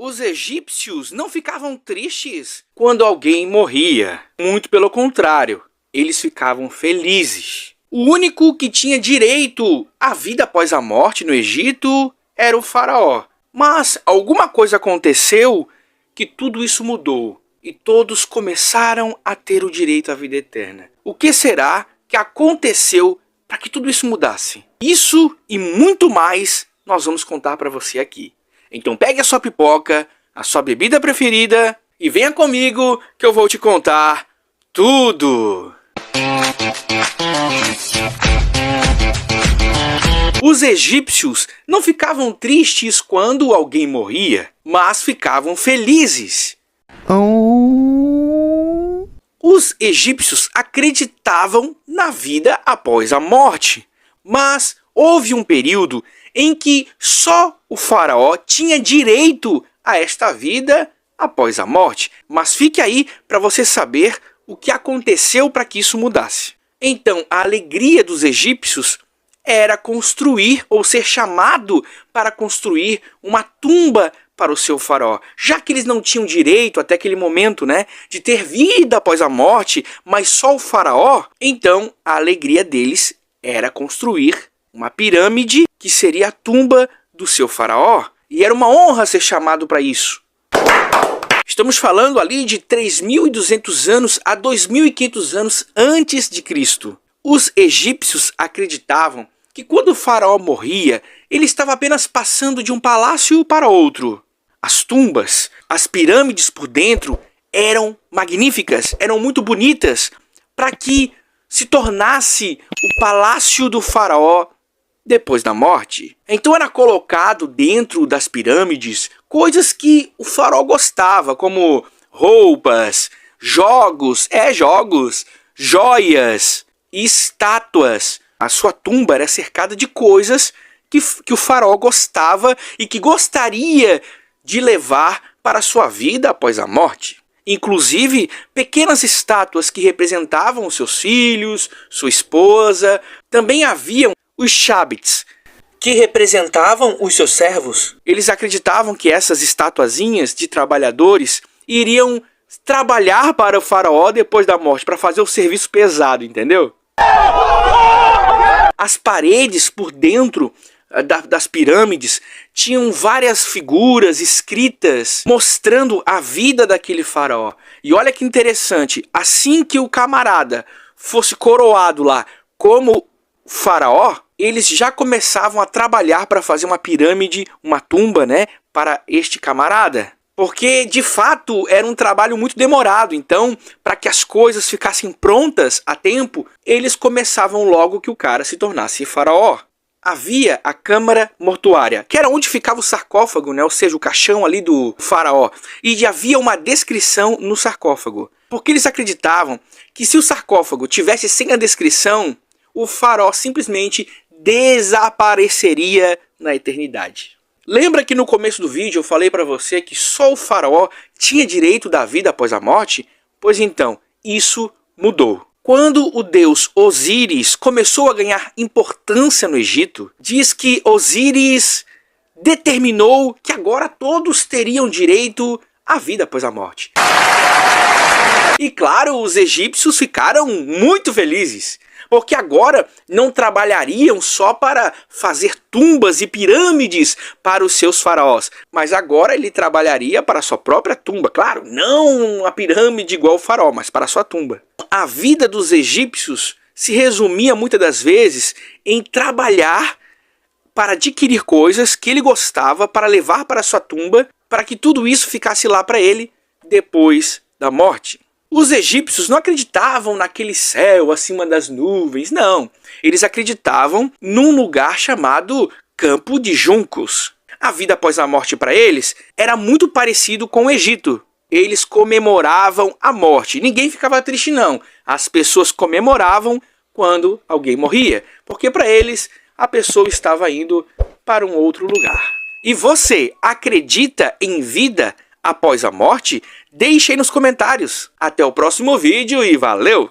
Os egípcios não ficavam tristes quando alguém morria. Muito pelo contrário, eles ficavam felizes. O único que tinha direito à vida após a morte no Egito era o faraó. Mas alguma coisa aconteceu que tudo isso mudou e todos começaram a ter o direito à vida eterna. O que será que aconteceu para que tudo isso mudasse? Isso e muito mais nós vamos contar para você aqui. Então pegue a sua pipoca, a sua bebida preferida e venha comigo que eu vou te contar tudo. Os egípcios não ficavam tristes quando alguém morria, mas ficavam felizes. Os egípcios acreditavam na vida após a morte, mas houve um período em que só o faraó tinha direito a esta vida após a morte. Mas fique aí para você saber o que aconteceu para que isso mudasse. Então, a alegria dos egípcios era construir ou ser chamado para construir uma tumba para o seu faraó. Já que eles não tinham direito até aquele momento, de ter vida após a morte, mas só o faraó, então a alegria deles era construir uma pirâmide que seria a tumba do seu faraó. E era uma honra ser chamado para isso. Estamos falando ali de 3.200 anos a 2.500 anos antes de Cristo. Os egípcios acreditavam que quando o faraó morria, ele estava apenas passando de um palácio para outro. As tumbas, as pirâmides por dentro eram magníficas, eram muito bonitas, para que se tornasse o palácio do faraó depois da morte. Então era colocado dentro das pirâmides coisas que o faraó gostava, como roupas, jogos, joias e estátuas. A sua tumba era cercada de coisas que o faraó gostava e que gostaria de levar para a sua vida após a morte. Inclusive, pequenas estátuas que representavam os seus filhos, sua esposa. Também haviam os Shabits, que representavam os seus servos. Eles acreditavam que essas estatuazinhas de trabalhadores iriam trabalhar para o faraó depois da morte, para fazer o serviço pesado, entendeu? As paredes por dentro das pirâmides tinham várias figuras escritas mostrando a vida daquele faraó. E olha que interessante, assim que o camarada fosse coroado lá como faraó, eles já começavam a trabalhar para fazer uma pirâmide, uma tumba, para este camarada. Porque, de fato, era um trabalho muito demorado. Então, para que as coisas ficassem prontas a tempo, eles começavam logo que o cara se tornasse faraó. Havia a câmara mortuária, que era onde ficava o sarcófago, ou seja, o caixão ali do faraó. E havia uma descrição no sarcófago. Porque eles acreditavam que se o sarcófago tivesse sem a descrição, o faraó simplesmente desapareceria na eternidade. Lembra que no começo do vídeo eu falei para você que só o faraó tinha direito da vida após a morte? Pois então, isso mudou. Quando o deus Osíris começou a ganhar importância no Egito, diz que Osíris determinou que agora todos teriam direito à vida após a morte. E claro, os egípcios ficaram muito felizes, porque agora não trabalhariam só para fazer tumbas e pirâmides para os seus faraós, mas agora ele trabalharia para a sua própria tumba. Claro, não uma pirâmide igual o faraó, mas para a sua tumba. A vida dos egípcios se resumia muitas das vezes em trabalhar para adquirir coisas que ele gostava para levar para a sua tumba, para que tudo isso ficasse lá para ele depois da morte. Os egípcios não acreditavam naquele céu acima das nuvens, não. Eles acreditavam num lugar chamado Campo de Juncos. A vida após a morte para eles era muito parecido com o Egito. Eles comemoravam a morte. Ninguém ficava triste, não. As pessoas comemoravam quando alguém morria, porque para eles a pessoa estava indo para um outro lugar. E você acredita em vida após a morte? Deixe aí nos comentários. Até o próximo vídeo e valeu!